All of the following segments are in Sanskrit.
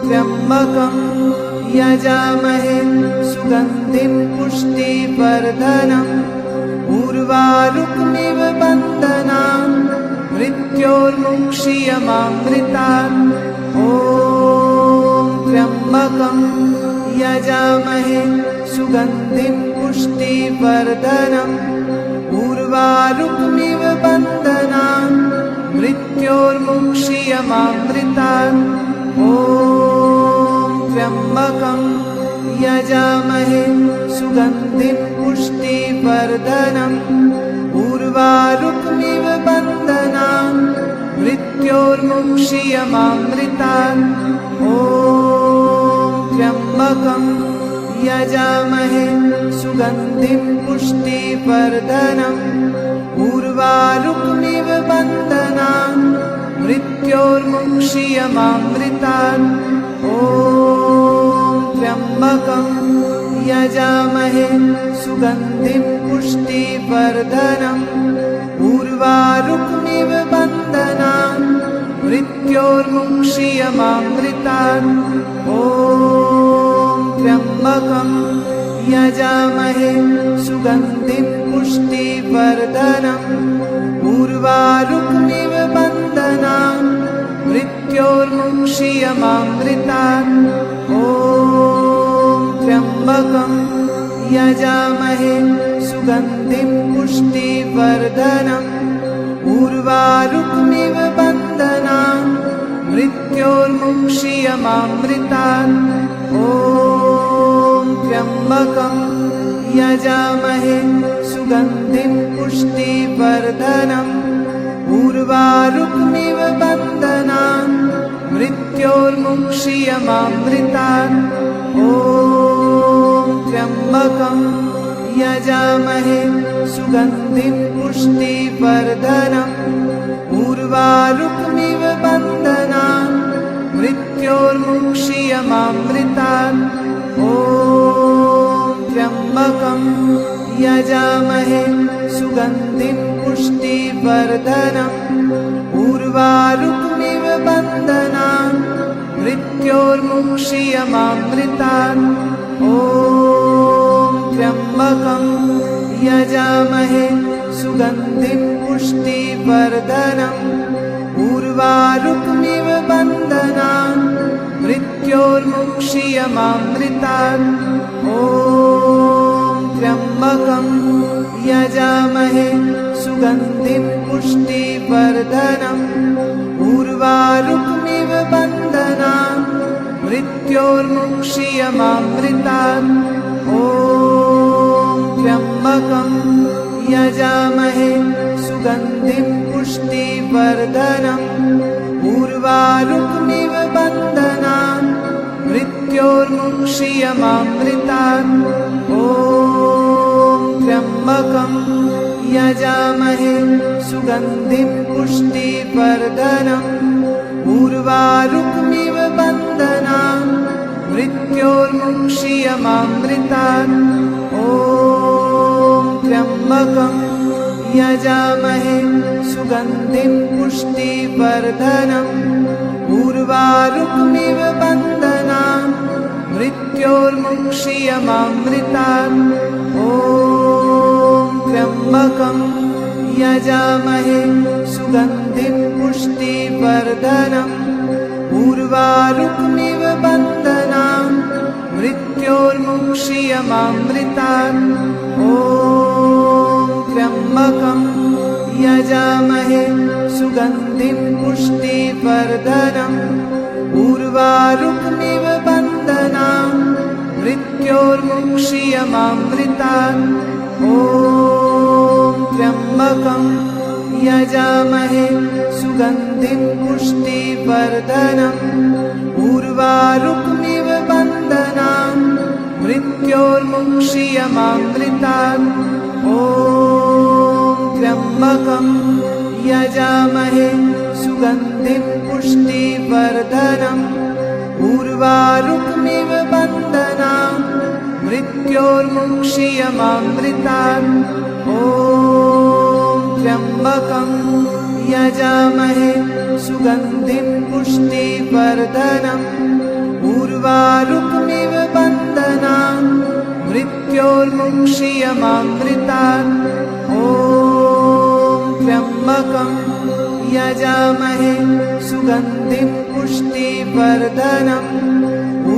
त्र्यम्बकं यजामहे सुगन्धिं पुष्टिवर्धनम् उर्वारुकमिव बन्धनान् मृत्योर्मुक्षीयमामृतात्। ॐ त्र्यम्बकं यजामहे सुगन्धिं पुष्टिवर्धनम् उर्वारुकमिव बन्धनान् मृत्योर्मुक्षीयमामृतात्। ॐ त्र्यम्बकं यजामहे सुगन्धिं पुष्टिवर्धनम् उर्वारुकमिव बन्धनान् मृत्योर्मुक्षीयमामृतात्। ॐ त्र्यम्बकं यजामहे सुगन्धिं पुष्टिवर्धनम् उर्वारुकमिव बन्धनान् मृत्योर्मुक्षीयमामृतात्। ॐ त्र्यम्बकं यजामहे सुगन्धिं पुष्टिवर्धनम् उर्वारुकमिव बन्धनान् मृत्योर्मुक्षीयमामृतात्। ॐ त्र्यम्बकं यजामहे सुगन्धिं पुष्टिवर्धनम् उर्वारुकमिव बन्धनान् मृत्योर्मुक्षीयमामृतात्। ॐ त्र्यम्बकं यजामहे सुगन्धिं पुष्टिवर्धनम् उर्वारुकमिव बन्धनान् मृत्योर्मुक्षीयमामृतात्। ॐ त्र्यम्बकं यजामहे सुगन्धिं पुष्टिवर्धनम् उर्वारुकमिव बन्धनान् मृत्योर्मुक्षीयमामृतात्। ॐ त्र्यम्बकं यजामहे सुगन्धिं पुष्टिवर्धनम् उर्वारुकमिव बन्धनान् मृत्योर्मुक्षीयमामृतात्। ॐ त्र्यम्बकं यजामहे सुगन्धिं पुष्टिवर्धनम् उर्वारुकमिव बन्धनान् मृत्योर्मुक्षीयमामृतात्। ॐ त्र्यम्बकं यजामहे सुगन्धिं पुष्टिवर्धनम् उर्वारुकमिव बन्धनान् मृत्योर्मुक्षीयमामृतात्। ॐ त्र्यम्बकं यजामहे सुगन्धिं पुष्टिवर्धनम् उर्वारुकमिव बन्धनान् मृत्योर्मुक्षीयमामृतात्। ॐ त्र्यम्बकं यजामहे सुगन्धिं पुष्टिवर्धनम् उर्वारुकमिव बन्धनान् मृत्योर्मुक्षीयमामृतात्। ॐ त्र्यम्बकं यजामहे सुगन्धिं पुष्टिवर्धनम् उर्वारुकमिव बन्धनान् मृत्योर्मुक्षीयमामृतात्। ॐ त्र्यम्बकं यजामहे सुगन्धिं पुष्टिवर्धनम् उर्वारुकमिव बन्धनान् मृत्योर्मुक्षीयमामृतात्। ॐ त्र्यम्बकं यजामहे सुगन्धिं पुष्टिवर्धनम् उर्वारुकमिव बन्धनान् मृत्योर्मुक्षीयमामृतात्। ॐ त्र्यम्बकं यजामहे सुगन्धिं पुष्टिवर्धनम् उर्वारुकमिव बन्धनान् मृत्योर्मुक्षीयमामृतात्। ॐ त्र्यम्बकं यजामहे सुगन्धिं पुष्टिवर्धनम् उर्वारुकमिव बन्धनान् मृत्योर्मुक्षीयमामृतात्। ॐ त्र्यम्बकं यजामहे सुगन्धिं पुष्टिवर्धनम् उर्वारुकमिव बन्धनान् मृत्योर्मुक्षीयमामृतात्। ॐ त्र्यम्बकं यजामहे सुगन्धिं पुष्टिवर्धनम्। उर्वारुकमिव बन्धनान् मृत्योर्मुक्षीयमामृतात्। ॐ त्र्यम्बकं यजामहे सुगन्धिं पुष्टिवर्धनम्।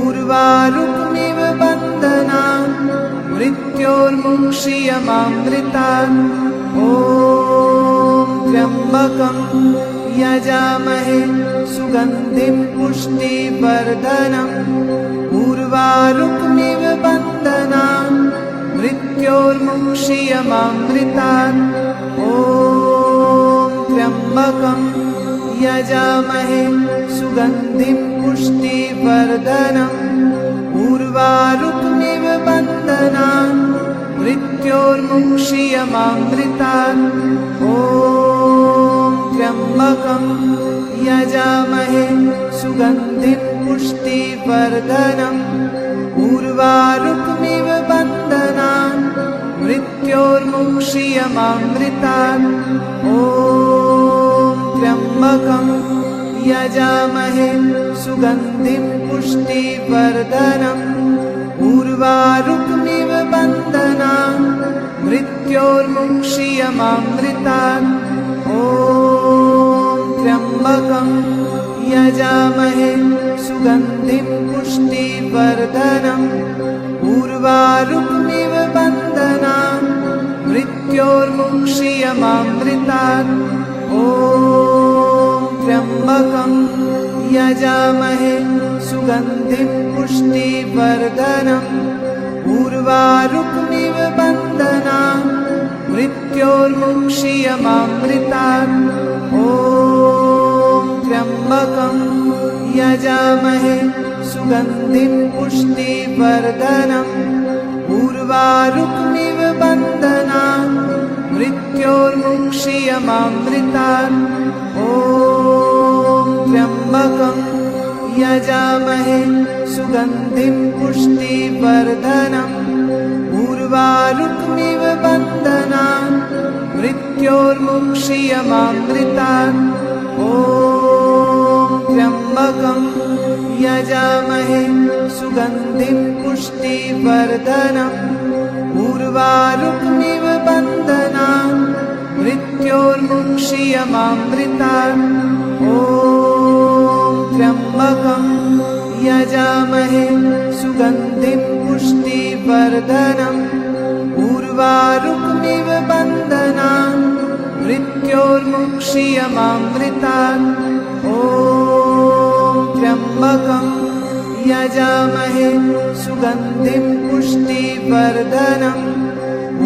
उर्वारुकमिव बन्धनान् मृत्योर्मुक्षीयमामृतात्। ॐ त्र्यम्बकं यजामहे सुगन्धिं पुष्टिवर्धनम्। उर्वारुकमिव बन्धनान् मृत्योर्मुक्षीयमामृतात्। ॐ त्र्यम्बकं यजामहे सुगन्धिं पुष्टिवर्धनम्। उर्वारुकमिव बन्धनान् मृत्योर्मुक्षीयमामृतात्। ॐ त्र्यम्बकं यजामहे सुगन्धिं पुष्टिवर्धनम्। उर्वारुकमिव बन्धनान् मृत्योर्मुक्षीयमामृतात्। ॐ त्र्यम्बकं यजामहे सुगन्धिं पुष्टिवर्धनम्। उर्वारुकमिव बन्धनान् मृत्योर्मुक्षीयमामृतात्। ॐ त्र्यम्बकं यजामहे सुगन्धिं पुष्टिवर्धनम्। उर्वारुकमिव बन्धनान् मृत्योर्मुक्षीयमामृतात्। ॐ त्र्यम्बकं यजामहे सुगन्धिं पुष्टिवर्धनम्। उर्वारुकमिव बन्धनान् मृत्योर्मुक्षीयमामृतात्। ॐ त्र्यम्बकं यजामहे सुगन्धिं पुष्टिवर्धनम्। उर्वारुकमिव बन्धनान् मृत्योर्मुक्षीयमामृतात्। ॐ त्र्यम्बकं यजामहे सुगन्धिं पुष्टिवर्धनम्। उर्वारुकमिव बन्धनान् मृत्योर्मुक्षीयमामृतात्। ॐ त्र्यम्बकं यजामहे सुगन्धिं पुष्टिवर्धनम्। उर्वारुकमिव बन्धनान् मृत्योर्मुक्षीयमामृतात्। ॐ त्र्यम्बकं यजामहे सुगन्धिं पुष्टिवर्धनम्। उर्वारुकमिव बन्धनान् मृत्योर्मुक्षीयमामृतात्। ॐ त्र्यम्बकं यजामहे सुगन्धिं पुष्टिवर्धनम्।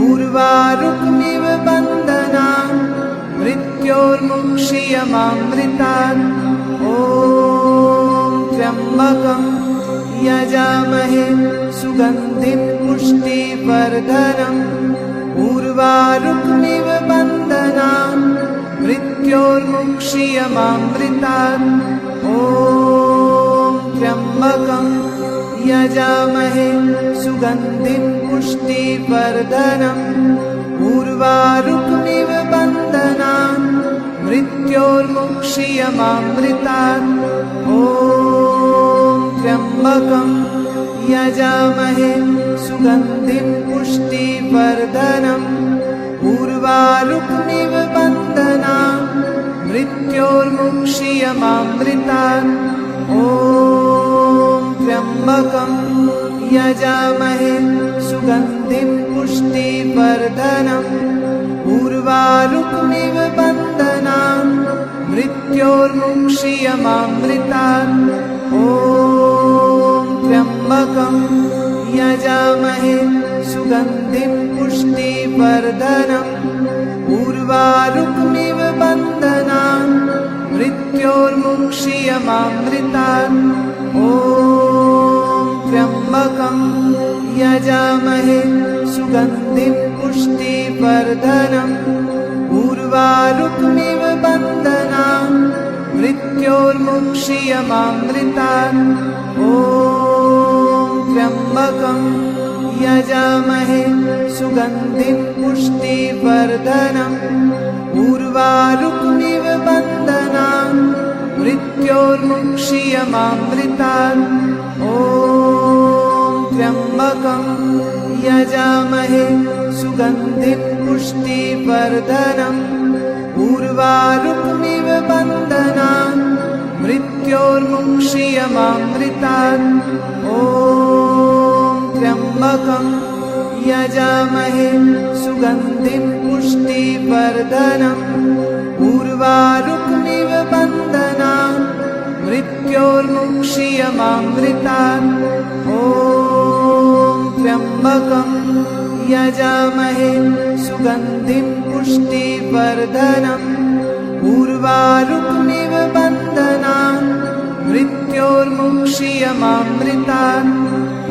उर्वारुकमिव बन्धनान् मृत्योर्मुक्षीयमामृतात्। ॐ त्र्यम्बकं यजामहे सुगन्धिं पुष्टिवर्धनम्। उर्वारुकमिव बन्धनान् मृत्योर्मुक्षीयमामृतात्। ॐ त्र्यम्बकं यजामहे सुगन्धिं पुष्टिवर्धनम्। उर्वारुकमिव बन्धनान् मृत्योर्मुक्षीयमामृतात्। ॐ त्र्यम्बकं यजामहे सुगन्धिं पुष्टिवर्धनम्। उर्वारुकमिव बन्धनान् मृत्योर्मुक्षीयमामृतात्। ॐ त्र्यम्बकं यजामहे सुगन्धिं पुष्टिवर्धनम्। उर्वारुकमिव बन्धनान् मृत्योर्मुक्षीयमामृतात्। ॐ त्र्यम्बकं यजामहे सुगन्धिं पुष्टिवर्धनम्। उर्वारुकमिव बन्धनान् मृत्योर्मुक्षीयमामृतात्। ॐ त्र्यम्बकं यजामहे सुगन्धिं पुष्टिवर्धनम्। उर्वारुकमिव बन्धनान् मृत्योर्मुक्षीयमामृतात्। ॐ त्र्यम्बकं यजामहे सुगन्धिं पुष्टिवर्धनम् उर्वारुकमिव बन्धनान् मृत्योर्मुक्षीयमामृतात् ॐ त्र्यम्बकं यजामहे सुगन्धिं पुष्टिवर्धनम् उर्वारुकमिव बन्धनान् मृत्योर्मुक्षीयमामृतात् ॐ त्र्यम्बकं यजामहे सुगन्धिं पुष्टिवर्धनम् उर्वारुकमिव बन्धनान् मृत्योर्मुक्षीयमामृतात् ॐ त्र्यम्बकं यजामहे सुगन्धिं पुष्टिवर्धनम् उर्वारुकमिव बन्धनान् मृत्योर्मुक्षीयमामृतात्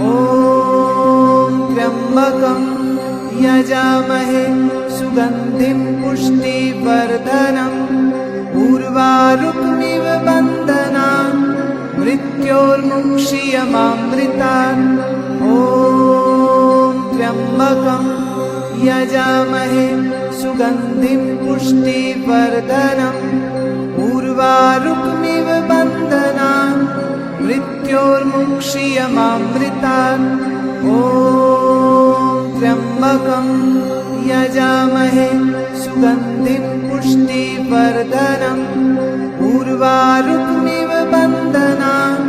ॐ त्र्यम्बकं यजामहे सुगन्धिं पुष्टिवर्धनम् उर्वारुकमिव बन्धनान् मृत्योर्मुक्षीयमामृतात् ॐ त्र्यम्बकं यजामहे सुगन्धिं पुष्टिवर्धनम् उर्वारुकमिव बन्धनान् मृत्योर्मुक्षीयमामृतात् ॐ त्र्यम्बकं यजामहे सुगन्धिं पुष्टिवर्धनम् उर्वारुकमिव बन्धनान्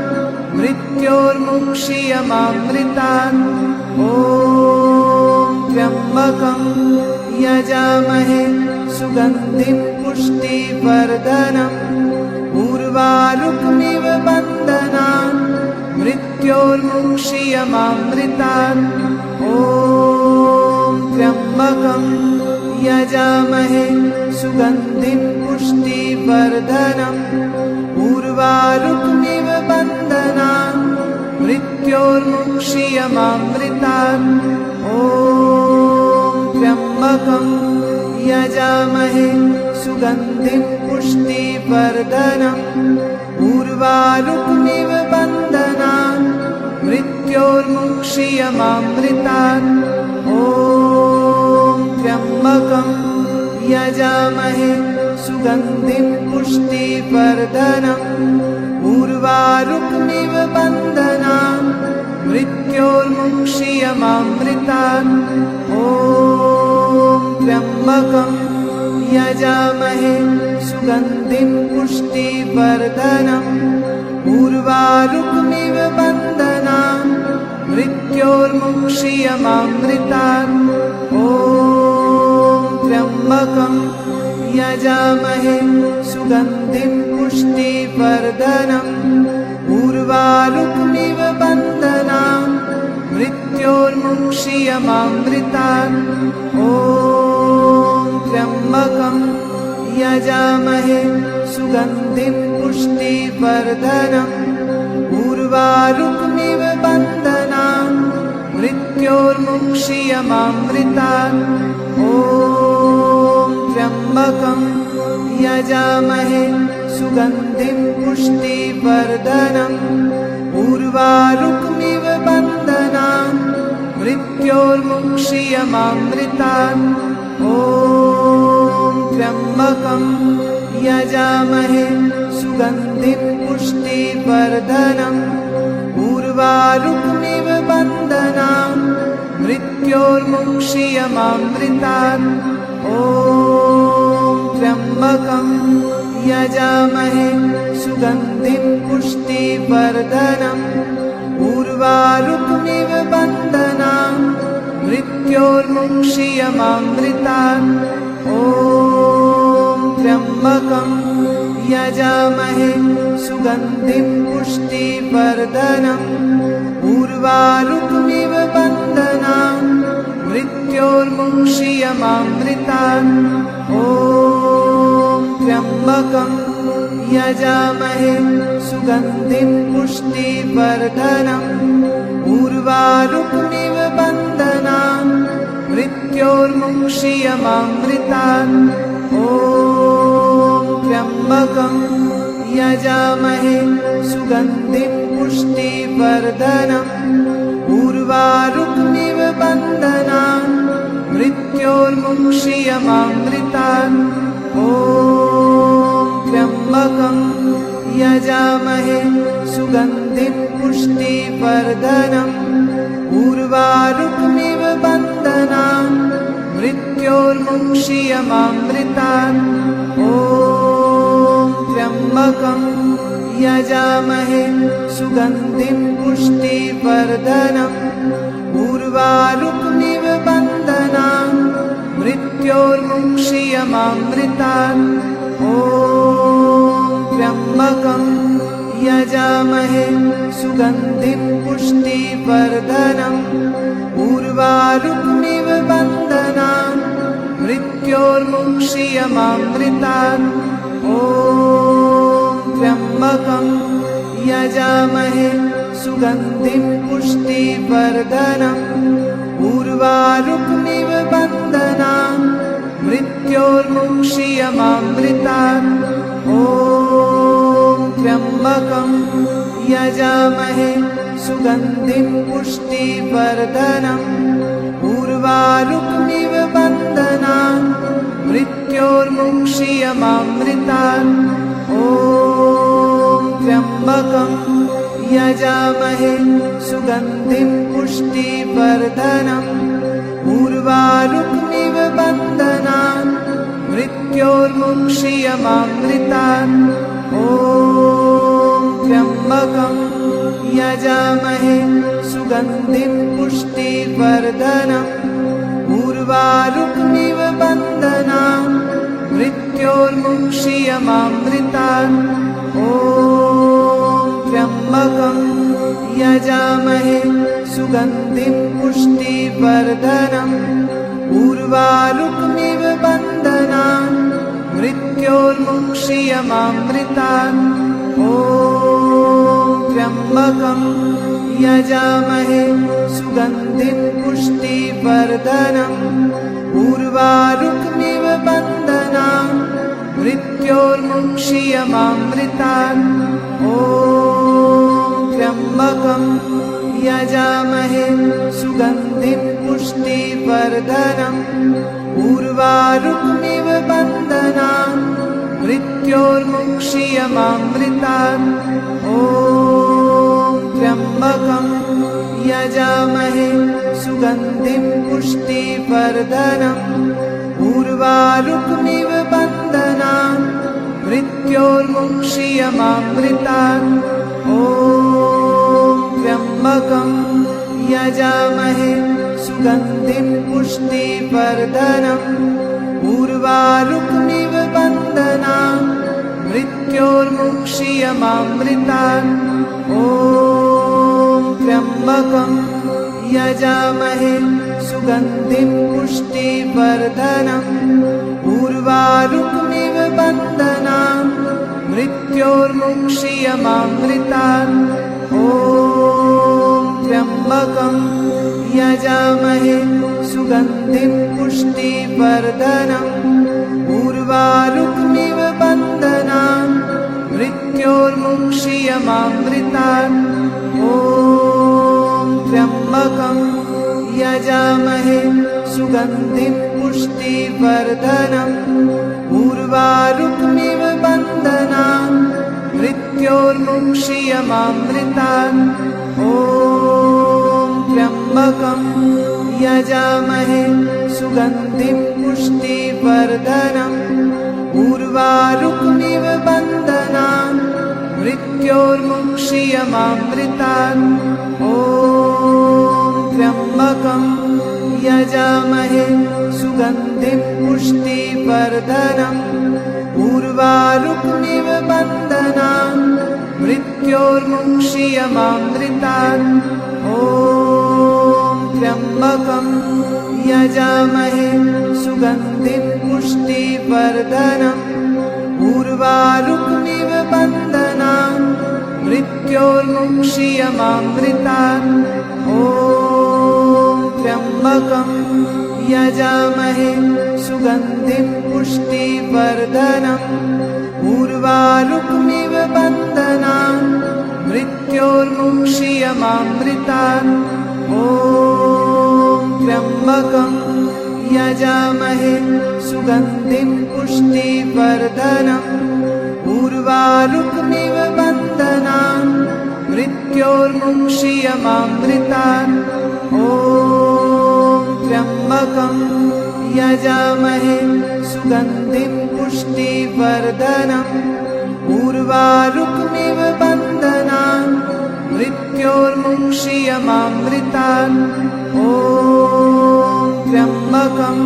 मृत्योर्मुक्षीयमामृतात् ॐ त्र्यम्बकं यजामहे सुगन्धिं पुष्टिवर्धनम् उर्वारुकमिव बन्धनान् मृत्योर्मुक्षीयमामृतात् ॐ त्र्यम्बकं यजामहे सुगन्धिं पुष्टिवर्धनम् उर्वारुकमिव बन्धनान् मृत्योर्मुक्षीयमामृतात् ॐ त्र्यम्बकं यजामहे सुगन्धिं पुष्टिवर्धनम् उर्वारुकमिव बन्धनान् मृत्योर्मुक्षीयमामृतात् ॐ त्र्यम्बकं यजामहे सुगन्धिं पुष्टिवर्धनम् उर्वारुकमिव बन्धनान् मृत्योर्मुक्षीयमामृतात् ॐ त्र्यम्बकं यजामहे सुगन्धिं पुष्टिवर्धनम् उर्वारुकमिव बन्धनान् मृत्योर्मुक्षीयमामृतात् ॐ त्र्यम्बकं यजामहे सुगन्धिं पुष्टिवर्धनम् उर्वारुकमिव बन्धनान् मृत्योर्मुक्षीयमामृतात् ॐ त्र्यम्बकं यजामहे सुगन्धिं पुष्टिवर्धनम् उर्वारुकमिव बन्धनान् मृत्योर्मुक्षीयमामृतात् ॐ त्र्यम्बकं यजामहे सुगन्धिं पुष्टिवर्धनम् उर्वारुकमिव बन्धनान् मृत्योर्मुक्षीयमामृतात् ॐ त्र्यम्बकं यजामहे सुगन्धिं पुष्टिवर्धनम् उर्वारुकमिव बन्धनान् मृत्योर्मुक्षीयमामृतात् ॐ त्र्यम्बकं यजामहे सुगन्धिं पुष्टिवर्धनम् उर्वारुकमिव बन्धनान् मृत्योर्मुक्षीयमामृतात् ॐ त्र्यम्बकं यजामहे सुगन्धिं पुष्टिवर्धनम् उर्वारुकमिव बन्धनान् मृत्योर्मुक्षीयमामृतात् ॐ त्र्यम्बकं यजामहे सुगन्धिं पुष्टिवर्धनम् उर्वारुकमिव बन्धनान् मृत्योर्मुक्षीयमामृतात् ॐ त्र्यम्बकं यजामहे सुगन्धिं पुष्टिवर्धनम् उर्वारुकमिव बन्धनान् मृत्योर्मुक्षीयमामृतात् ॐ त्र्यम्बकं यजामहे सुगन्धिं पुष्टिवर्धनम् उर्वारुकमिव बन्धनान् मृत्योर्मुक्षीयमामृतात् ॐ त्र्यम्बकं यजामहे सुगन्धिं पुष्टिवर्धनम् उर्वारुकमिव बन्धनान् मृत्योर्मुक्षीयमामृतात् ॐ त्र्यम्बकं यजामहे सुगन्धिं पुष्टिवर्धनम् उर्वारुकमिव बन्धनान् मृत्योर्मुक्षीयमामृतात् ॐ त्र्यम्बकं यजामहे सुगन्धिं पुष्टिवर्धनम् उर्वारुकमिव बन्धनान् मृत्योर्मुक्षीयमामृतात् ॐ त्र्यम्बकं यजामहे सुगन्धिं पुष्टिवर्धनम् उर्वारुकमिव बन्धनान् मृत्योर्मुक्षीयमामृतात् ॐ त्र्यम्बकं यजामहे सुगन्धिं पुष्टिवर्धनम् उर्वारुकमिव बन्धनान् मृत्योर्मुक्षीयमामृतात् ॐ त्र्यम्बकं यजामहे सुगन्धिं पुष्टिवर्धनम् उर्वारुकमिव बन्धनान् मृत्योर्मुक्षीयमामृतात् ॐ त्र्यम्बकं यजामहे सुगन्धिं पुष्टिवर्धनम् उर्वारुकमिव बन्धनान् मृत्योर्मुक्षीयमामृतात् ॐ त्र्यम्बकं यजामहे सुगन्धिं पुष्टिवर्धनम् उर्वारुकमिव बन्धनान् मृत्योर्मुक्षीयमामृतात् ॐ त्र्यम्बकं यजामहे सुगन्धिं पुष्टिवर्धनम् उर्वारुकमिव बन्धनान् मृत्योर्मुक्षीयमामृतात् ॐ त्र्यम्बकं यजामहे सुगन्धिं पुष्टिवर्धनम् उर्वारुकमिव बन्धनान् मृत्योर्मुक्षीयमामृतात् ॐ त्र्यम्बकं यजामहे सुगन्धिं पुष्टिवर्धनम् उर्वारुकमिव बन्धनान् मृत्योर्मुक्षीयमामृतात् ॐ त्र्यम्बकं यजामहे सुगन्धिं पुष्टिवर्धनम् उर्वारुकमिव बन्धनान् मृत्योर्मुक्षीयमामृतात् ॐ त्र्यम्बकं यजामहे सुगन्धिं पुष्टिवर्धनम् उर्वारुकमिव बन्धनान् मृत्योर्मुक्षीयमामृतात् ॐ त्र्यम्बकं यजामहे सुगन्धिं पुष्टिवर्धनम् उर्वारुकमिव बन्धनान् मृत्योर्मुक्षीयमामृतात् ॐ त्र्यम्बकं यजामहे सुगन्धिं पुष्टिवर्धनम् उर्वारुकमिव बन्धनान् मृत्योर्मुक्षीयमामृतात् ॐ त्र्यम्बकं यजामहे सुगन्धिं पुष्टिवर्धनम् उर्वारुकमिव बन्धनान् मृत्योर्मुक्षीयमामृतात् ॐ त्र्यम्बकं यजामहे सुगन्धिं पुष्टिवर्धनम् उर्वारुकमिव बन्धनान् मृत्योर्मुक्षीयमामृतात् ॐ त्र्यम्बकं यजामहे सुगन्धिं पुष्टिवर्धनम् उर्वारुकमिव बन्धनान् मृत्योर्मुक्षीयमामृतात् ॐ त्र्यम्बकं यजामहे सुगन्धिं पुष्टिवर्धनम् उर्वारुकमिव बन्धनान् मृत्योर्मुक्षीयमामृतात् ॐ त्र्यम्बकं यजामहे सुगन्धिं पुष्टिवर्धनम् उर्वारुकमिव बन्धनान् मृत्योर्मुक्षीयमामृतात् ॐ त्र्यम्बकं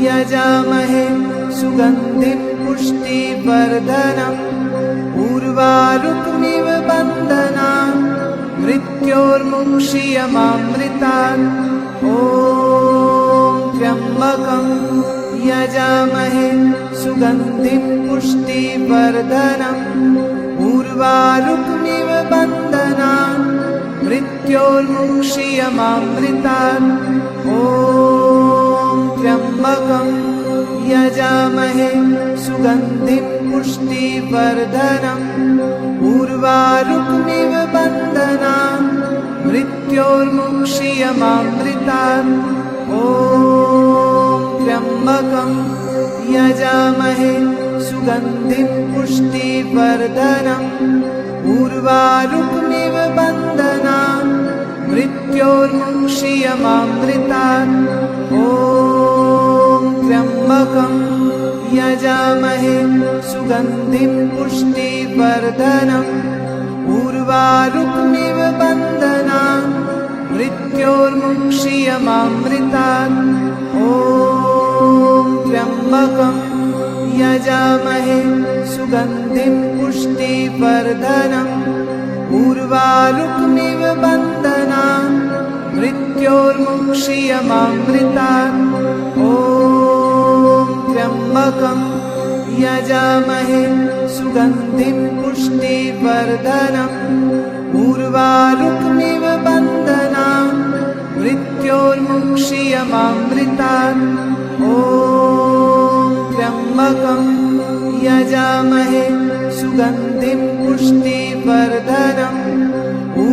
यजामहे सुगन्धिं पुष्टिवर्धनम् उर्वारुकमिव बन्धनान् मृत्योर्मुक्षीयमामृतात् ॐ त्र्यम्बकं यजामहे सुगन्धिं पुष्टिवर्धनम् उर्वारुकमिव बन्धनान् मृत्योर्मुक्षीयमामृतात् ॐ त्र्यम्बकं यजामहे सुगन्धिं पुष्टिवर्धनम् उर्वारुकमिव बन्धनान् मृत्योर्मुक्षीयमामृतात् ॐ त्र्यम्बकं यजामहे सुगन्धिं पुष्टिवर्धनम् उर्वारुकमिव बन्धनान् मृत्योर्मुक्षीयमामृतात् ॐ त्र्यम्बकं यजामहे सुगन्धिं पुष्टिवर्धनम् उर्वारुकमिव बन्धनान् मृत्योर्मुक्षीयमामृतात् ॐ त्र्यम्बकं यजामहे सुगन्धिं पुष्टिवर्धनम् उर्वारुकमिव बन्धनान् मृत्योर्मुक्षीयमामृतात् ॐ त्र्यम्बकं यजामहे सुगन्धिं पुष्टिवर्धनम् उर्वारुकमिव बन्धनान् मृत्योर्मुक्षीयमामृतात् ॐ त्र्यम्बकं यजामहे सुगन्धिं पुष्टिवर्धनम्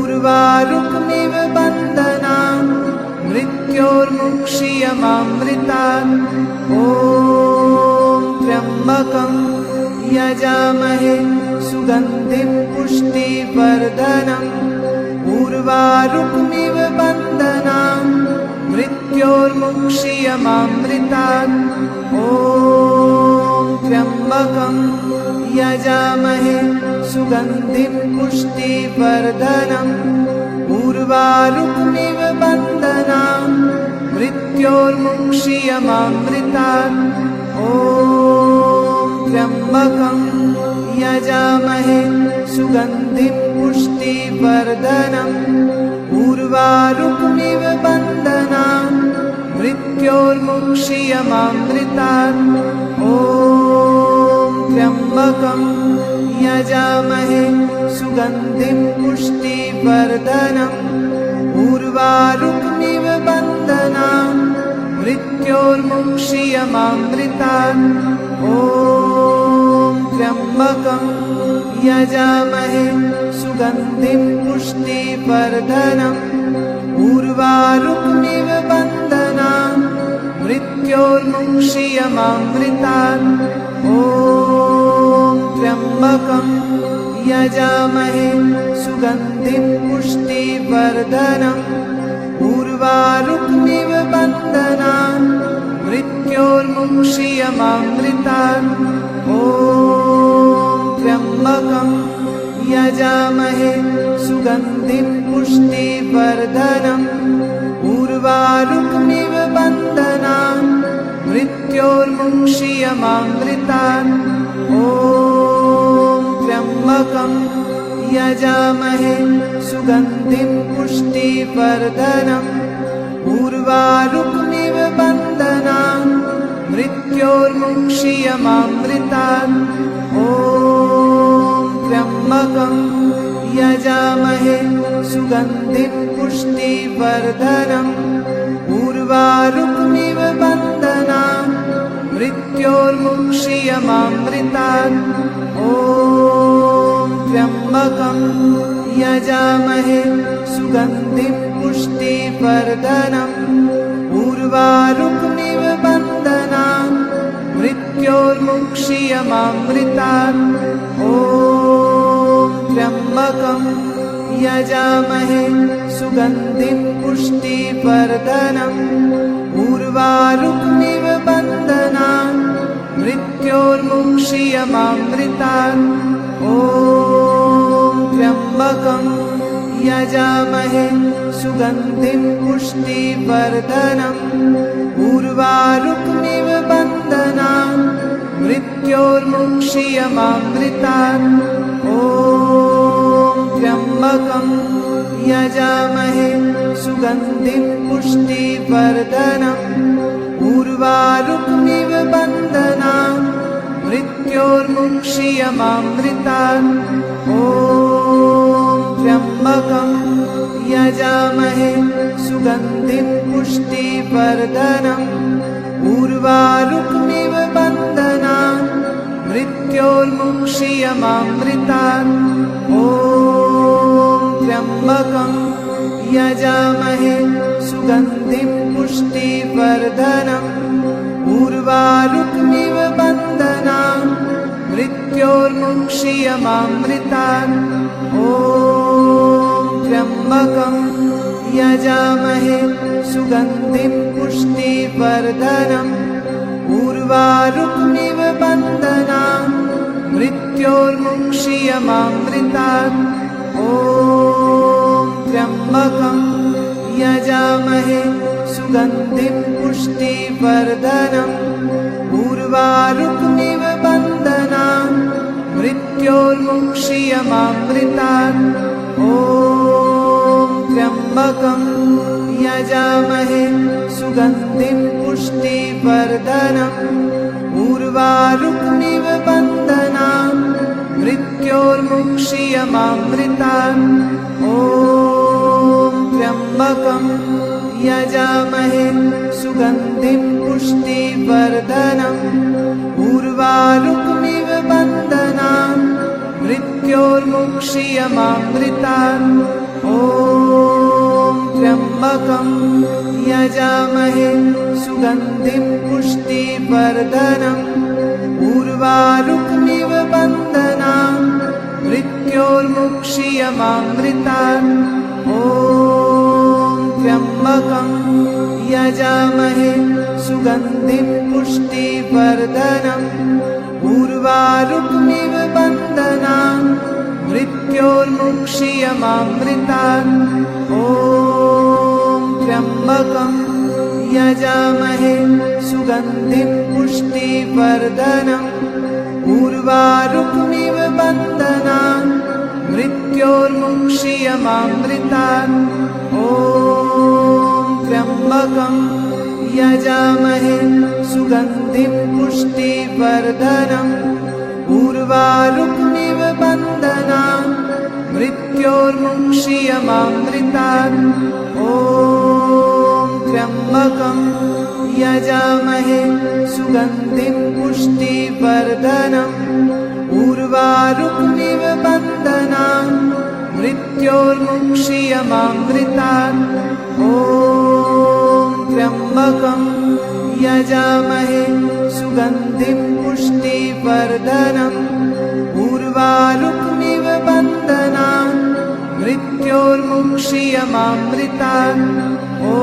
उर्वारुकमिव बन्धनान् मृत्योर्मुक्षीयमामृतात् ॐ त्र्यम्बकं यजामहे सुगन्धिं पुष्टिवर्धनम् उर्वारुकमिव बन्धनान् मृत्योर्मुक्षीयमामृतात् ॐ त्र्यम्बकं यजामहे सुगन्धिं पुष्टिवर्धनम् उर्वारुकमिव बन्धनान् मृत्योर्मुक्षीयमामृतात् ॐ त्र्यम्बकं यजामहे सुगन्धिं पुष्टिवर्धनम् उर्वारुकमिव बन्धनान् मृत्योर्मुक्षीयमामृतात् ॐ त्र्यम्बकं यजामहे सुगन्धिं पुष्टिवर्धनम् उर्वारुकमिव बन्धनान् मृत्योर्मुक्षीयमामृतात् ॐ त्र्यम्बकं यजामहे सुगन्धिं पुष्टिवर्धनम् उर्वारुकमिव बन्धनान् मृत्योर्मुक्षीयमामृतात् ॐ त्र्यम्बकं यजामहे सुगन्धिं पुष्टिवर्धनम् उर्वारुकमिव बन्धनान् मृत्योर्मुक्षीयमामृतात् ॐ त्र्यम्बकं यजामहे सुगन्धिं पुष्टिवर्धनम् उर्वारुकमिव बन्धनान् मृत्योर्मुक्षीयमामृतात् ॐ त्र्यम्बकं यजामहे सुगन्धिं पुष्टिवर्धनम् उर्वारुकमिव बन्धनान् मृत्योर्मुक्षीयमामृतात् ॐ त्र्यम्बकं यजामहे सुगन्धिं पुष्टिवर्धनम् उर्वारुकमिव बन्धनान् मृत्योर्मुक्षीयमामृतात् ॐ त्र्यम्बकं यजामहे सुगन्धिं पुष्टिवर्धनम् उर्वारुकमिव बन्धनान् मृत्योर्मुक्षीयमामृतात् ॐ त्र्यम्बकं यजामहे सुगन्धिं पुष्टिवर्धनम् उर्वारुकमिव बन्धनान् मृत्योर्मुक्षीयमामृतात् ॐ त्र्यम्बकं यजामहे सुगन्धिं पुष्टिवर्धनम् उर्वारुकमिव बन्धनान् मृत्योर्मुक्षीयमामृतात् ॐ त्र्यम्बकं यजामहे सुगन्धिं पुष्टिवर्धनम् उर्वारुकमिव बन्धनान् मृत्योर्मुक्षीयमामृतात् ॐ त्र्यम्बकं यजामहे सुगन्धिं पुष्टिवर्धनम् उर्वारुकमिव बन्धनान् मृत्योर्मुक्षीयमामृतात् ॐ त्र्यम्बकं यजामहे सुगन्धिं पुष्टिवर्धनम् उर्वारुकमिव बन्धनान् मृत्योर्मुक्षीयमामृतात् ॐ त्र्यम्बकं यजामहे सुगन्धिं पुष्टिवर्धनम् उर्वारुकमिव बन्धनान् मृत्योर्मुक्षीयमामृतात् ॐ त्र्यम्बकं यजामहे सुगन्धिं पुष्टिवर्धनम् उर्वारुकमिव बन्धनान् मृत्योर्मुक्षीयमामृतात् ॐ त्र्यम्बकं यजामहे सुगन्धिं पुष्टिवर्धनम् उर्वारुकमिव बन्धनान् मृत्योर्मुक्षीयमामृतात् ॐ त्र्यम्बकं यजामहे सुगन्धिं पुष्टिवर्धनम् उर्वारुकमिव बन्धनान् मृत्योर्मुक्षीयमामृतात् ॐ त्र्यम्बकं यजामहे सुगन्धिं पुष्टिवर्धनम् उर्वारुकमिव बन्धनान् मृत्योर्मुक्षीयमामृतात् ॐ त्र्यम्बकं यजामहे सुगन्धिं पुष्टिवर्धनम् उर्वारुकमिव बन्धनान् मृत्योर्मुक्षीयमामृतात् ॐ त्र्यम्बकं यजामहे सुगन्धिं पुष्टिवर्धनम् उर्वारुकमिव बन्धनान् मृत्योर्मुक्षीयमामृतात् ॐ त्र्यम्बकं यजामहे सुगन्धिं पुष्टिवर्धनम् उर्वारुकमिव बन्धनान् मृत्योर्मुक्षीयमामृतात् ॐ त्र्यम्बकं यजामहे सुगन्धिं पुष्टिवर्धनम् उर्वारुकमिव बन्धनान् मृत्योर्मुक्षीयमामृतात् ॐ त्र्यम्बकं यजामहे सुगन्धिं पुष्टिवर्धनम् उर्वारुकमिव बन्धनान् मृत्योर्मुक्षीयमामृतात् ॐ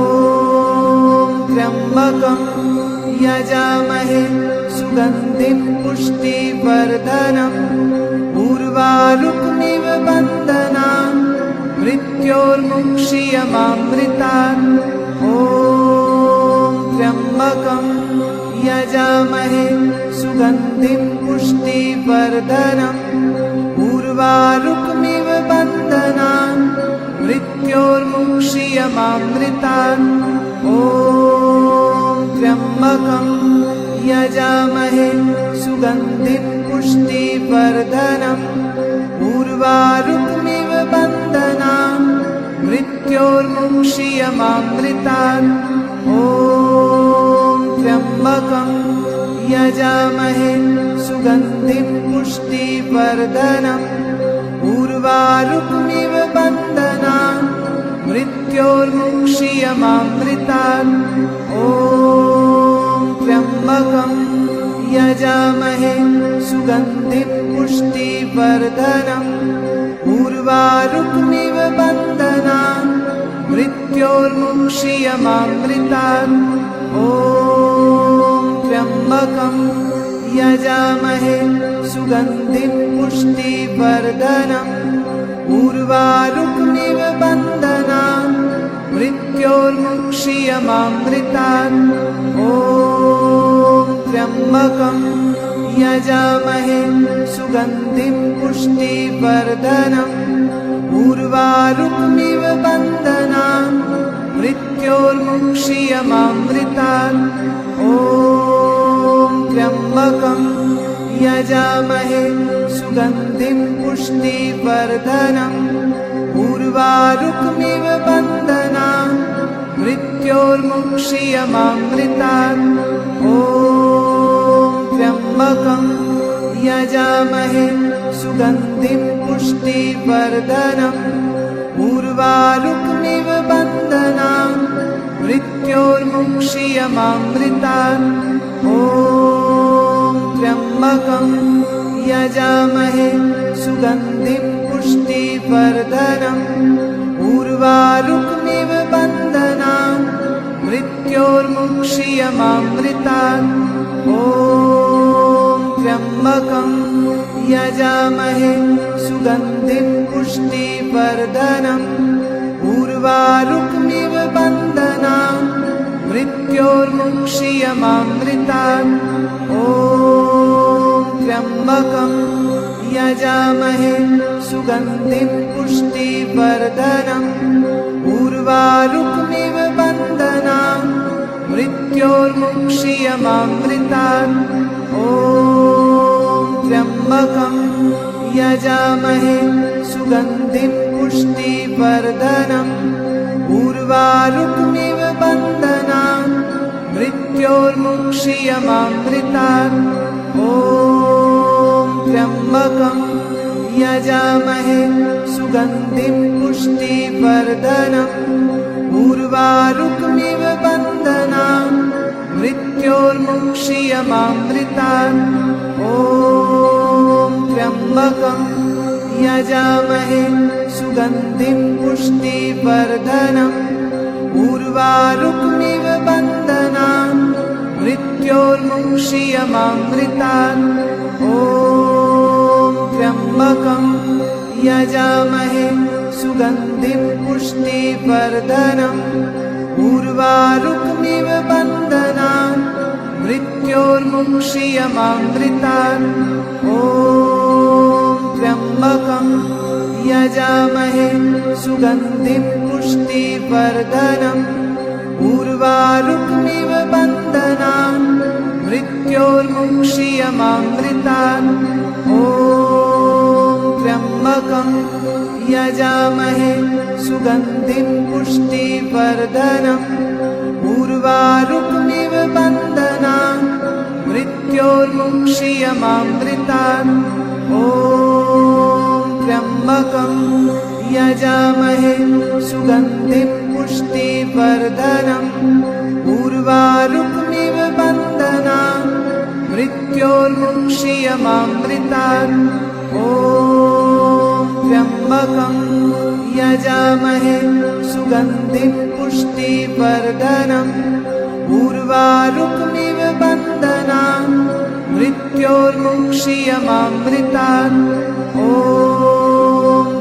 त्र्यम्बकं यजामहे सुगन्धिं पुष्टिवर्धनम् उर्वारुकमिव बन्धनान् मृत्योर्मुक्षीयमामृतात् ॐ त्र्यम्बकं यजामहे सुगन्धिं पुष्टिवर्धनम् उर्वारुकमिव बन्धनान् मृत्योर्मुक्षीयमामृतात् ॐ त्र्यम्बकं यजामहे सुगन्धिं पुष्टिवर्धनम् उर्वारुकमिव बन्धनान् मृत्योर्मुक्षीयमामृतात् ॐ त्र्यम्बकं यजामहे सुगन्धिं पुष्टिवर्धनम् उर्वारुकमिव मृत्योर्मुक्षीयमामृतात्। ॐ त्र्यम्बकं यजामहे सुगन्धिं पुष्टिवर्धनम्। उर्वारुकमिव बन्धनान् मृत्योर्मुक्षीयमामृतात्। ॐ त्र्यम्बकं यजामहे सुगन्धिं पुष्टिवर्धनम्। उर्वारुकमिव बन्धनान् मृत्योर्मुक्षीयमामृतात्। ॐ त्र्यम्बकं यजामहे सुगन्धिं पुष्टिवर्धनम्। उर्वारुकमिव बन्धनान् मृत्योर्मुक्षीयमामृतात्। ॐ त्र्यम्बकं यजामहे सुगन्धिं पुष्टिवर्धनम्। उर्वारुकमिव बन्धनान् मृत्योर्मुक्षीयमामृतात्। ॐ त्र्यम्बकं यजामहे सुगन्धिं पुष्टिवर्धनम्। उर्वारुकमिव बन्धनान् मृत्योर्मुक्षीयमामृतात्। ॐ त्र्यम्बकं यजामहे सुगन्धिं पुष्टिवर्धनम्। उर्वारुकमिव बन्धनान् मृत्योर्मुक्षीयमामृतात्। ॐ त्र्यम्बकं यजामहे सुगन्धिं पुष्टिवर्धनम्। उर्वारुकमिव बन्धनान् मृत्योर्मुक्षीयमामृतात्। ॐ त्र्यम्बकं यजामहे सुगन्धिं पुष्टिवर्धनम्। उर्वारुकमिव बन्धनान् मृत्योर्मुक्षीयमामृतात्। ॐ त्र्यम्बकं यजामहे सुगन्धिं पुष्टिवर्धनम्। उर्वारुकमिव बन्धनान् मृत्योर्मुक्षीयमामृतात्। ॐ त्र्यम्बकं यजामहे सुगन्धिं पुष्टिवर्धनम्। उर्वारुकमिव बन्धनान् मृत्योर्मुक्षीयमामृतात्। ॐ त्र्यम्बकं यजामहे सुगन्धिं पुष्टिवर्धनम्। उर्वारुकमिव बन्धनान् मृत्योर्मुक्षीयमामृतात्। ॐ त्र्यम्बकं यजामहे सुगन्धिं पुष्टिवर्धनम्। उर्वारुकमिव बन्धनान् मृत्योर्मुक्षीयमामृतात्। ॐ त्र्यम्बकं यजामहे सुगन्धिं पुष्टिवर्धनम्। उर्वारुकमिव बन्धनान् मृत्योर्मुक्षीयमामृतात्। ॐ त्र्यम्बकं यजामहे सुगन्धिं पुष्टिवर्धनम्। उर्वारुकमिव बन्धनान् मृत्योर्मुक्षीयमामृतात्। ॐ त्र्यम्बकं यजामहे सुगन्धिं पुष्टिवर्धनम्। उर्वारुकमिव बन्धनान् मृत्योर्मुक्षीयमामृतात्। ॐ त्र्यम्बकं यजामहे सुगन्धिं पुष्टिवर्धनम्। उर्वारुकमिव बन्धनान् मृत्योर्मुक्षीयमामृतात्। ॐ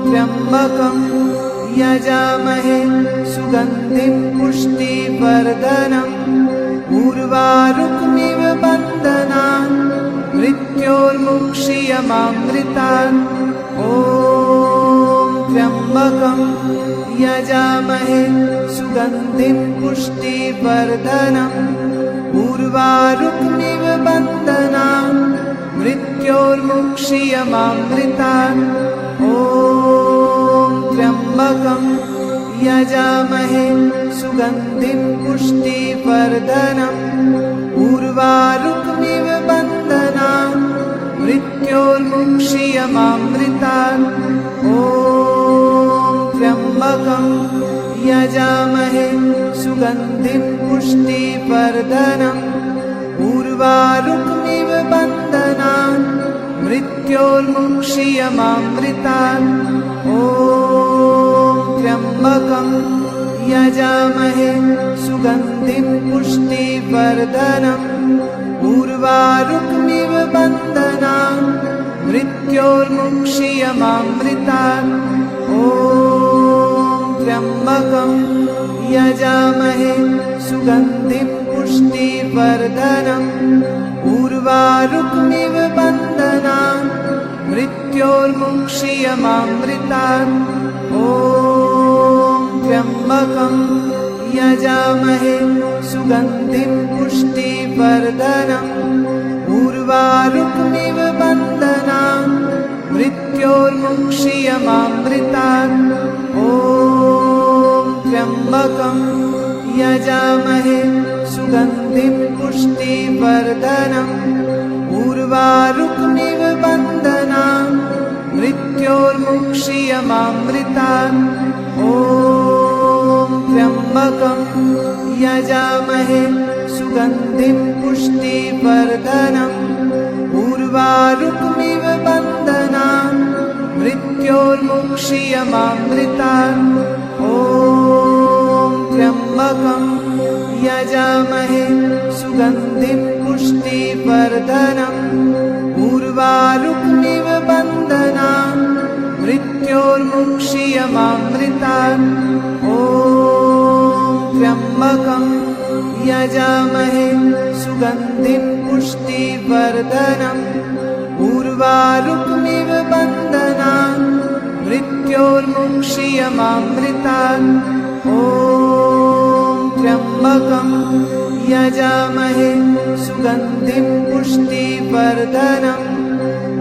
त्र्यम्बकं यजामहे सुगन्धिं पुष्टिवर्धनम्। उर्वारुकमिव बन्धनान् मृत्योर्मुक्षीयमामृतात्। ॐ त्र्यम्बकं यजामहे सुगन्धिं पुष्टिवर्धनम्। उर्वारुकमिव बन्धनान् मृत्योर्मुक्षीयमामृतात्। ॐ त्र्यम्बकं यजामहे सुगन्धिं पुष्टिवर्धनम्। उर्वारुकमिव बन्धनान् मृत्योर्मुक्षीयमामृतात्। ॐ त्र्यम्बकं यजामहे सुगन्धिं पुष्टिवर्धनम् उर्वारुकमिव बन्धनान् मृत्योर्मुक्षीयमामृतात् ॐ त्र्यम्बकं यजामहे सुगन्धिं पुष्टिवर्धनम् उर्वारुकमिव बन्धनान् मृत्योर्मुक्षीयमामृतात् ॐ त्र्यम्बकं यजामहे सुगन्धिं पुष्टिवर्धनम् उर्वारुकमिव बन्धनान् मृत्योर्मुक्षीयमामृतात् ॐ त्र्यम्बकं यजामहे सुगन्धिं पुष्टिवर्धनम् उर्वारुकमिव बन्धनान् मृत्योर्मुक्षीयमामृतात् ॐ त्र्यम्बकं यजामहे सुगन्धिं पुष्टिवर्धनम् उर्वारुकमिव बन्धनान् मृत्योर्मुक्षीयमामृतात् ॐ त्र्यम्बकं यजामहे सुगन्धिं पुष्टिवर्धनम् उर्वारुकमिव बन्धनान् मृत्योर्मुक्षीयमामृतात् ॐ त्र्यम्बकं यजामहे सुगन्धिं पुष्टिवर्धनम् उर्वारुकमिव बन्धनान् मृत्योर्मुक्षीयमामृतात् ॐ त्र्यम्बकं यजामहे सुगन्धिं पुष्टिवर्धनम् उर्वारुकमिव बन्धनान् मृत्योर्मुक्षीयमामृतात् ॐ त्र्यम्बकं यजामहे सुगन्धिं पुष्टिवर्धनम्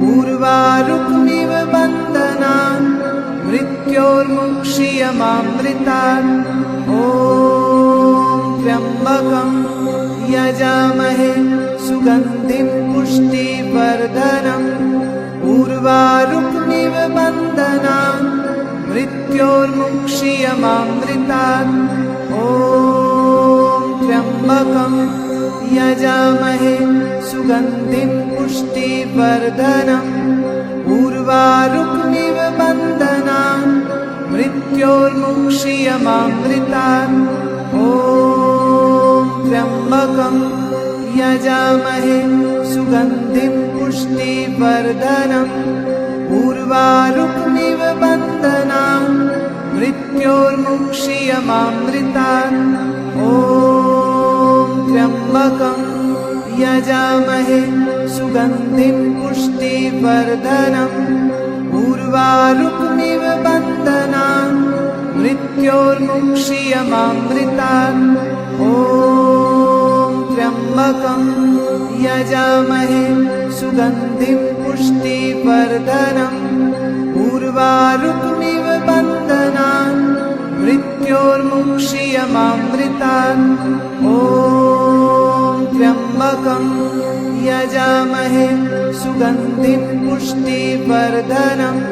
उर्वारुकमिव बन्धनान् मृत्योर्मुक्षीयमामृतात् ॐ त्र्यम्बकं यजामहे सुगन्धिं पुष्टिवर्धनम् उर्वारुकमिव बन्धनान् मृत्योर्मुक्षीयमामृतात् ॐ त्र्यम्बकं यजामहे सुगन्धिं पुष्टिवर्धनम् उर्वारुकमिव बन्धनान् मृत्योर्मुक्षीयमामृतात् ॐ त्र्यम्बकं यजामहे सुगन्धिं पुष्टिवर्धनम् उर्वारुकमिव बन्धनान् मृत्योर्मुक्षीयमामृतात् ॐ त्र्यम्बकं यजामहे सुगन्धिं पुष्टिवर्धनम् उर्वारुकमिव बन्धनान् मृत्योर्मुक्षीयमामृतात् ॐ त्र्यम्बकं यजामहे सुगन्धिं पुष्टिवर्धनम् उर्वारुकमिव बन्धनान् मृत्योर्मुक्षीयमामृतात् ॐ त्र्यम्बकं यजामहे सुगन्धिं पुष्टिवर्धनम्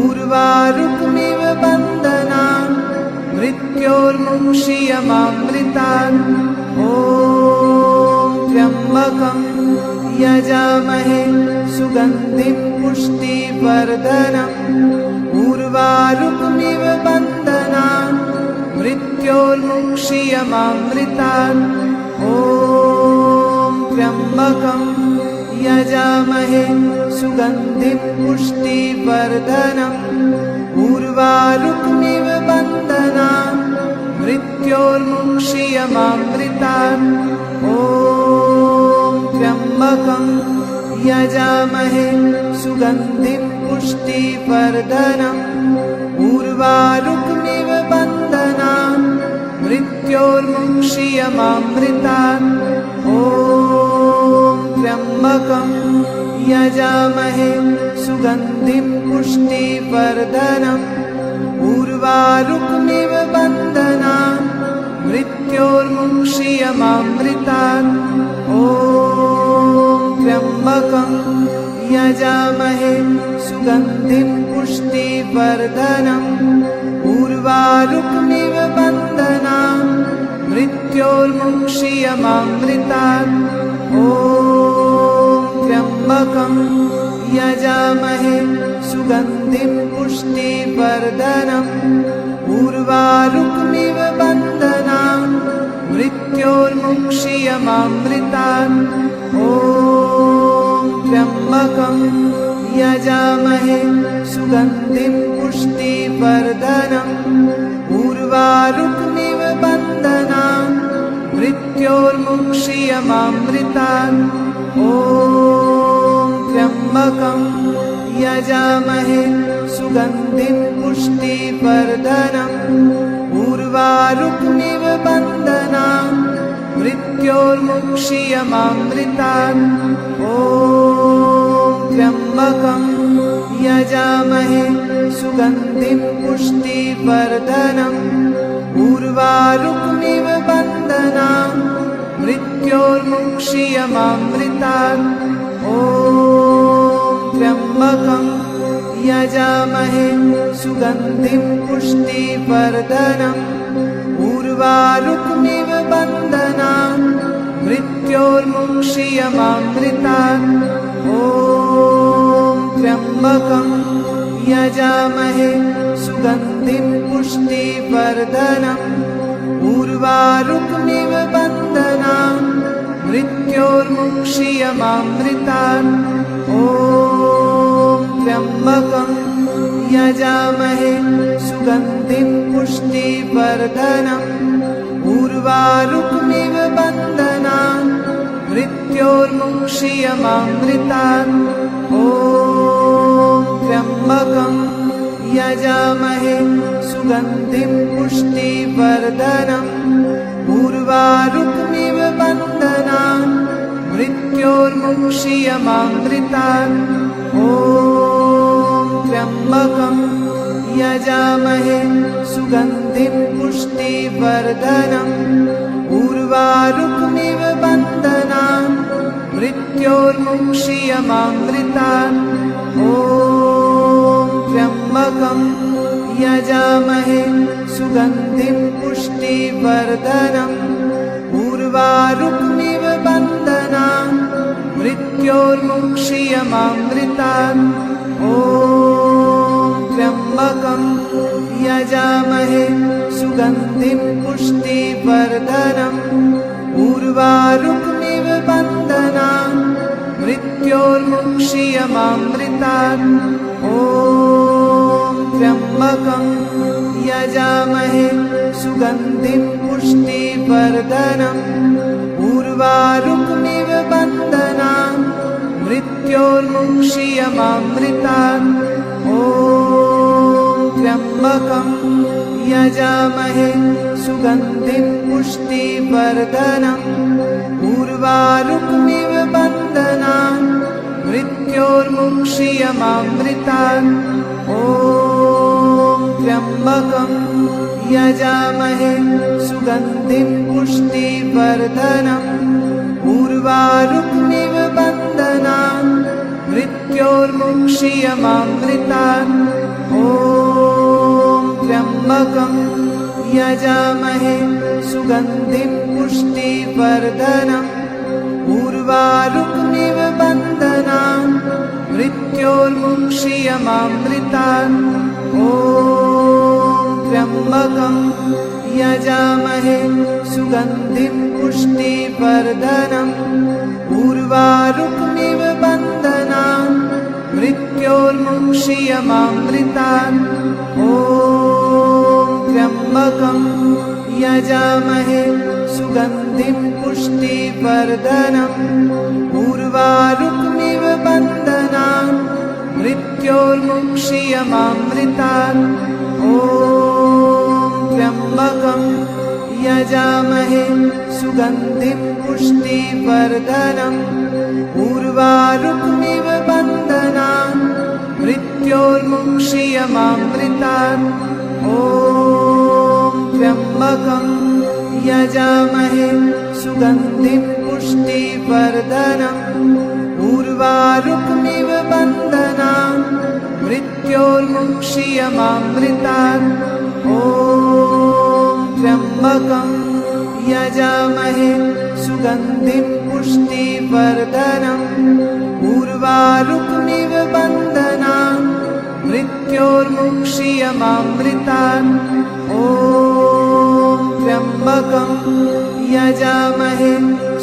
उर्वारुकमिव बन्धनान् मृत्योर्मुक्षीयमामृतात् ॐ त्र्यम्बकं यजामहे सुगन्धिं पुष्टिवर्धनम् उर्वारुकमिव बन्धनान् मृत्योर्मुक्षीयमामृतात् ॐ त्र्यम्बकं यजामहे सुगन्धिं पुष्टिवर्धनम् उर्वारुकमिव बन्धनान् मृत्योर्मुक्षीयमामृतात् ॐ त्र्यम्बकं यजामहे सुगन्धिं पुष्टिवर्धनम् उर्वारुकमिव बन्धनान् मृत्योर्मुक्षीयमामृतात् ॐ त्र्यम्बकं यजामहे सुगन्धिं पुष्टिवर्धनम् उर्वारुकमिव बन्धनान् मृत्योर्मुक्षीयमामृतात् ॐ त्र्यम्बकं यजामहे सुगन्धिं पुष्टिवर्धनम् उर्वारुकमिव बन्धनान् मृत्योर्मुक्षीयमामृतात्। ॐ त्र्यम्बकं यजामहे सुगन्धिं पुष्टिवर्धनम्। उर्वारुकमिव बन्धनान् मृत्योर्मुक्षीयमामृतात्। ॐ त्र्यम्बकं यजामहे सुगन्धिं पुष्टिवर्धनम्। उर्वारुकमिव बन्धनान् मृत्योर्मुक्षीयमामृतात्। ॐ त्र्यम्बकं यजामहे सुगन्धिं पुष्टिवर्धनम्। उर्वारुकमिव बन्धनान् मृत्योर्मुक्षीयमामृतात्। ॐ त्र्यम्बकं यजामहे सुगन्धिं पुष्टिवर्धनम्। उर्वारुकमिव बन्धनान् मृत्योर्मुक्षीयमामृतात्। ॐ त्र्यम्बकं यजामहे सुगन्धिं पुष्टिवर्धनम्। उर्वारुकमिव बन्धनान् मृत्योर्मुक्षीयमामृतात्। ॐ त्र्यम्बकं यजामहे सुगन्धिं पुष्टिवर्धनम्। उर्वारुकमिव बन्धनान् मृत्योर्मुक्षीयमामृतात्। ॐ त्र्यम्बकं यजामहे सुगन्धिं पुष्टिवर्धनम्। उर्वारुकमिव बन्धनान् मृत्योर्मुक्षीयमामृतात्। ॐ त्र्यम्बकं यजामहे सुगन्धिं पुष्टिवर्धनम्। उर्वारुकमिव बन्धनान् मृत्योर्मुक्षीयमामृतात्। ॐ त्र्यम्बकं यजामहे सुगन्धिं पुष्टिवर्धनम्। उर्वारुकमिव बन्धनान् मृत्योर्मुक्षीयमामृतात्। ॐ त्र्यम्बकं यजामहे सुगन्धिं पुष्टिवर्धनम्। उर्वारुकमिव बन्धनान् मृत्योर्मुक्षीयमामृतात्। ॐ त्र्यम्बकं यजामहे सुगन्धिं पुष्टिवर्धनम्। उर्वारुकमिव बन्धनान् मृत्योर्मुक्षीयमामृतात्। ॐ त्र्यम्बकं यजामहे सुगन्धिं पुष्टिवर्धनम्। उर्वारुकमिव बन्धनान् मृत्योर्मुक्षीयमामृतात्। ॐ त्र्यम्बकं यजामहे सुगन्धिं पुष्टिवर्धनम्। उर्वारुकमिव बन्धनान् मृत्योर्मुक्षीयमामृतात्। ॐ त्र्यम्बकं यजामहे सुगन्धिं पुष्टिवर्धनम्। उर्वारुकमिव बन्धनान् मृत्योर्मुक्षीयमामृतात्। ॐ त्र्यम्बकं यजामहे सुगन्धिं पुष्टिवर्धनम्। उर्वारुकमिव बन्धनान् मृत्योर्मुक्षीयमामृतात्। ॐ त्र्यम्बकं यजामहे सुगन्धिं पुष्टिवर्धनम्। उर्वारुकमिव बन्धनान् मृत्योर्मुक्षीयमामृतात्। ॐ त्र्यम्बकं यजामहे सुगन्धिं पुष्टिवर्धनम्। उर्वारुकमिव बन्धनान् मृत्योर्मुक्षीयमामृतात्। ॐ त्र्यम्बकं यजामहे सुगन्धिं पुष्टिवर्धनम्। उर्वारुकमिव बन्धनान् मृत्योर्मुक्षीयमामृतात्। ॐ त्र्यम्बकं यजामहे सुगन्धिं पुष्टिवर्धनम्। उर्वारुकमिव बन्धनान् मृत्योर्मुक्षीयमामृतात्। ॐ त्र्यम्बकं यजामहे सुगन्धिं पुष्टिवर्धनम् उर्वारुकमिव बन्धनान् मृत्योर्मुक्षीयमामृतात् ॐ त्र्यम्बकं यजामहे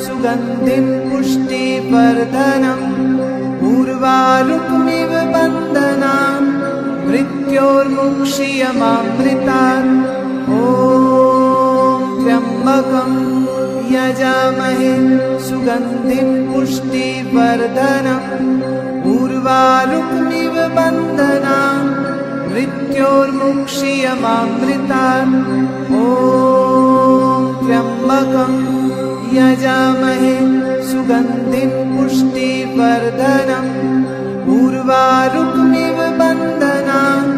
सुगन्धिं पुष्टिवर्धनम् उर्वारुकमिव बन्धनान् मृत्योर्मुक्षीयमामृतात् ॐ त्र्यम्बकं यजामहे सुगन्धिं पुष्टिवर्धनम् उर्वारुकमिव बन्धनान् मृत्योर्मुक्षीयमामृतात् ॐ त्र्यम्बकं यजामहे सुगन्धिं पुष्टिवर्धनम् उर्वारुकमिव बन्धनान्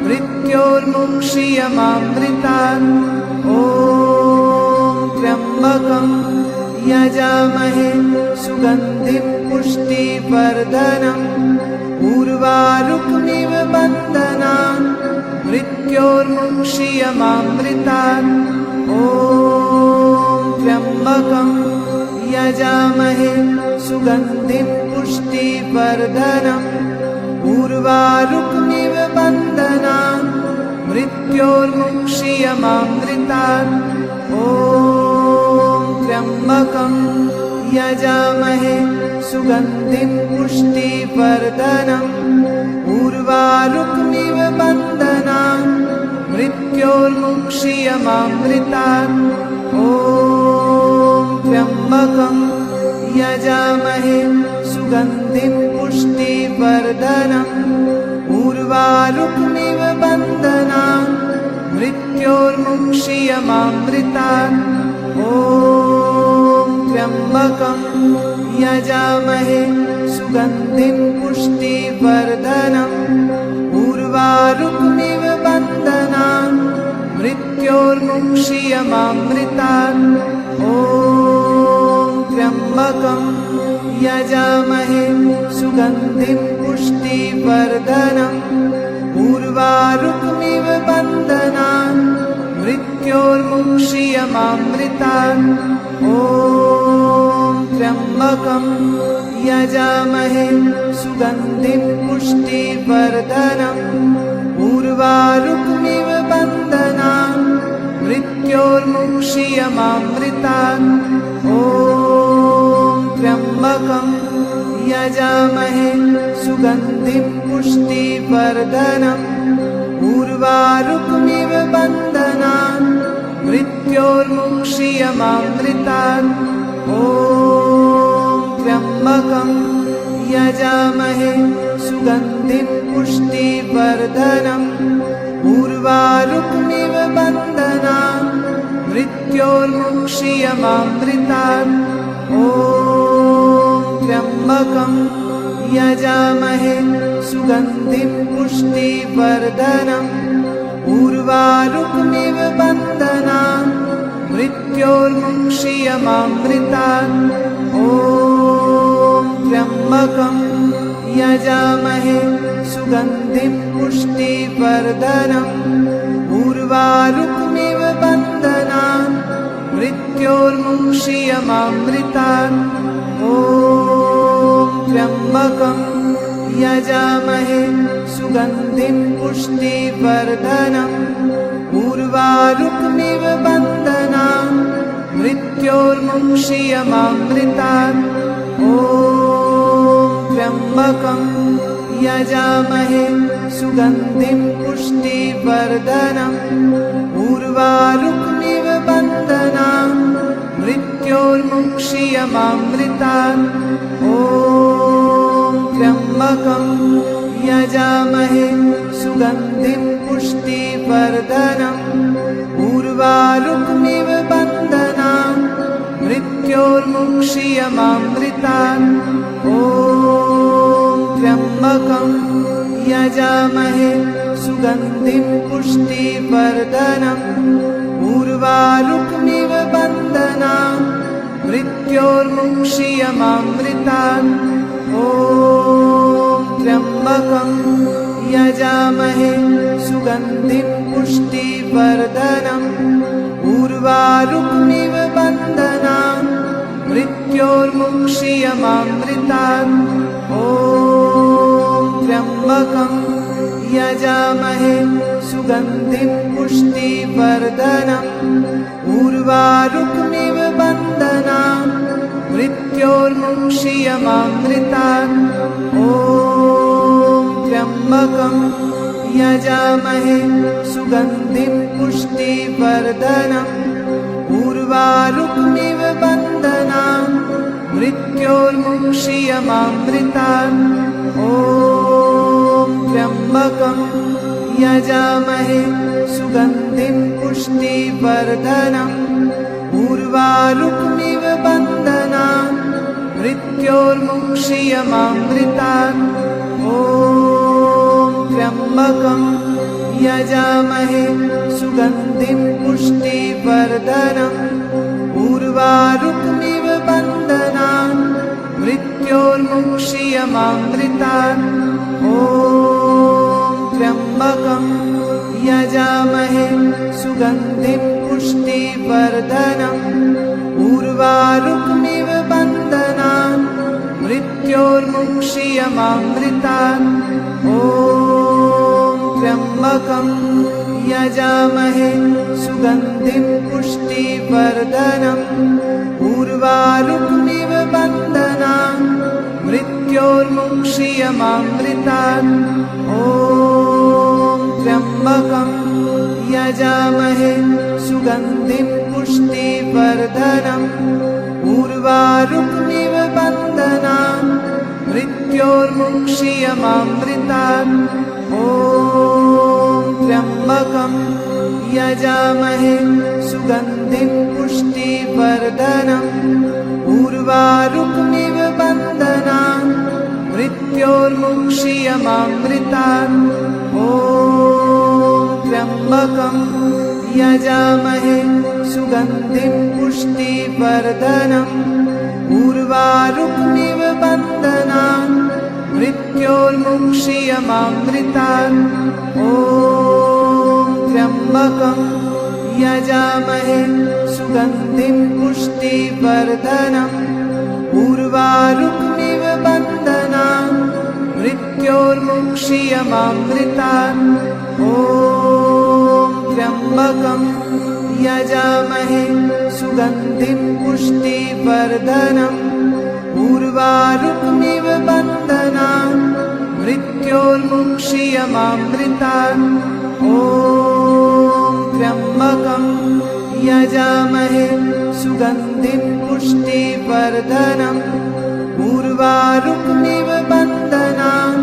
मृत्योर्मुक्षीयमामृतात् ॐ त्र्यम्बकं यजामहे सुगन्धिं पुष्टिवर्धनम् उर्वारुकमिव बन्धनान् मृत्योर्मुक्षीयमामृतात् ॐ त्र्यम्बकं यजामहे सुगन्धिं पुष्टिवर्धनम् उर्वारुकमिव बन्धनान् मृत्योर्मुक्षीयमामृतात् ॐ त्र्यम्बकं यजामहे सुगन्धिं पुष्टिवर्धनम् उर्वारुकमिव बन्धनान् मृत्योर्मुक्षीयमामृतात् ॐ त्र्यम्बकं यजामहे सुगन्धिं पुष्टिवर्धनम् उर्वारुकमिव बन्धनान् मृत्योर्मुक्षीयमामृतात् ॐ त्र्यम्बकं यजामहे सुगन्धिं पुष्टिवर्धनम् उर्वारुकमिव बन्धनान् मृत्योर्मुक्षीयमामृतात् ॐ त्र्यम्बकं यजामहे सुगन्धिं पुष्टिवर्धनम् उर्वारुकमिव बन्धनान् मृत्योर्मुक्षीयमामृतात् ॐ त्र्यम्बकं यजामहे सुगन्धिं पुष्टिवर्धनम् उर्वारुकमिव बन्धनान् मृत्योर्मुक्षीयमामृतात् ॐ त्र्यम्बकं यजामहे सुगन्धिं पुष्टिवर्धनम् उर्वारुकमिव बन्धनान् मृत्योर्मुक्षीयमामृतात् ॐ त्र्यम्बकं यजामहे सुगन्धिं पुष्टिवर्धनम् उर्वारुकमिव बन्धनान् मृत्योर्मुक्षीयमामृतात् ॐ त्र्यम्बकं यजामहे सुगन्धिं पुष्टिवर्धनम् उर्वारुकमिव बन्धनान् मृत्योर्मुक्षीयमामृतात् ॐ त्र्यम्बकं यजामहे सुगन्धिं पुष्टिवर्धनम् उर्वारुकमिव बन्धनान् मृत्योर्मुक्षीयमामृतात् ॐ त्र्यम्बकं यजामहे सुगन्धिं पुष्टिवर्धनम् उर्वारुकमिव बन्धनान् मृत्योर्मुक्षीयमामृतात् ॐ त्र्यम्बकं यजामहे सुगन्धिं पुष्टिवर्धनम् उर्वारुकमिव बन्धनान् मृत्योर्मुक्षीयमामृतात् ॐ त्र्यम्बकं यजामहे सुगन्धिं पुष्टिवर्धनम् उर्वारुकमिव बन्धनान् मृत्योर्मुक्षीयमामृतात् ॐ त्र्यम्बकं यजामहे सुगन्धिं पुष्टिवर्धनम् उर्वारुकमिव बन्धनान् मृत्योर्मुक्षीयमामृतात् ॐ त्र्यम्बकं यजामहे सुगन्धिं पुष्टिवर्धनम् उर्वारुकमिव बन्धनान् मृत्योर्मुक्षीयमामृतात् ॐ त्र्यम्बकं यजामहे सुगन्धिं पुष्टिवर्धनम् उर्वारुकमिव बन्धनान् मृत्योर्मुक्षीयमामृतात् ॐ त्र्यम्बकं यजामहे सुगन्धिं पुष्टिवर्धनम् उर्वारुकमिव बन्धनान् मृत्योर्मुक्षीयमामृतात् ॐ त्र्यम्बकं यजामहे सुगन्धिं पुष्टिवर्धनम् उर्वारुकमिव बन्धनान् मृत्योर्मुक्षीयमामृतात् ॐ त्र्यम्बकं यजामहे सुगन्धिं पुष्टिवर्धनम् उर्वारुकमिव बन्धनान् मृत्योर्मुक्षीयमामृतात् ॐ त्र्यम्बकं यजामहे सुगन्धिं पुष्टिवर्धनम् उर्वारुकमिव बन्धनान् मृत्योर्मुक्षीयमामृतात् ॐ त्र्यम्बकं यजामहे सुगन्धिं पुष्टिवर्धनम् उर्वारुकमिव बन्धनान् मृत्योर्मुक्षीयमामृतात् ॐ त्र्यम्बकं यजामहे सुगन्धिं पुष्टिवर्धनम् उर्वारुकमिव बन्धनान् मृत्योर्मुक्षीयमामृतात् ॐ त्र्यम्बकं यजामहे सुगन्धिं पुष्टिवर्धनम् उर्वारुकमिव बन्धनान् मृत्योर्मुक्षीयमामृतात् ॐ त्र्यम्बकं यजामहे सुगन्धिं पुष्टिवर्धनम् उर्वारुकमिव बन्धनान् मृत्योर्मुक्षीयमामृतात् ॐ त्र्यम्बकं यजामहे सुगन्धिं पुष्टिवर्धनम् उर्वारुकमिव बन्धनान् मृत्योर्मुक्षीयमामृतात् ॐ त्र्यम्बकं यजामहे सुगन्धिं पुष्टिवर्धनम् उर्वारुकमिव बन्धनान् मृत्योर्मुक्षीयमामृतात् ॐ त्र्यम्बकं यजामहे सुगन्धिं पुष्टिवर्धनम् उर्वारुकमिव बन्धनान्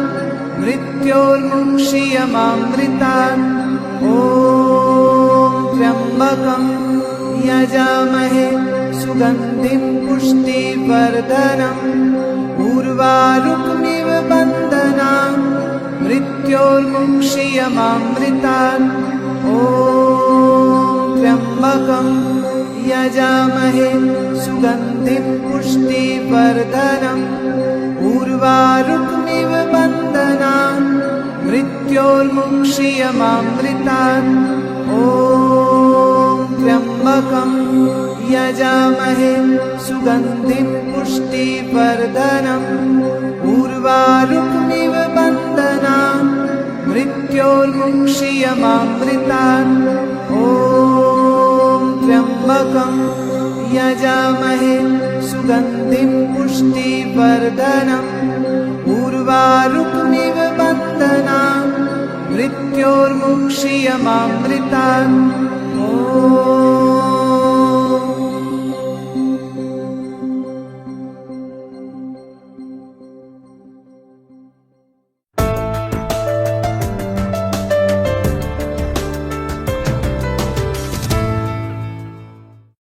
मृत्योर्मुक्षीयमामृतात् ॐ त्र्यम्बकं यजामहे सुगन्धिं पुष्टिवर्धनम् उर्वारुकमिव बन्धनान् मृत्योर्मुक्षीयमामृतात् ॐ त्र्यम्बकं यजामहे सुगन्धिं पुष्टिवर्धनम् उर्वारुकमिव बन्धनान् मृत्योर्मुक्षीयमामृतात् ॐ त्र्यम्बकं यजामहे सुगन्धिं पुष्टिवर्धनम् उर्वारुकमिव बन्धनान् मृत्योर्मुक्षीयमामृतात् ॐ त्र्यम्बकं यजामहे सुगन्धिं पुष्टिवर्धनम् उर्वारुकमिव बन्धनान् मृत्योर्मुक्षीयमामृतात्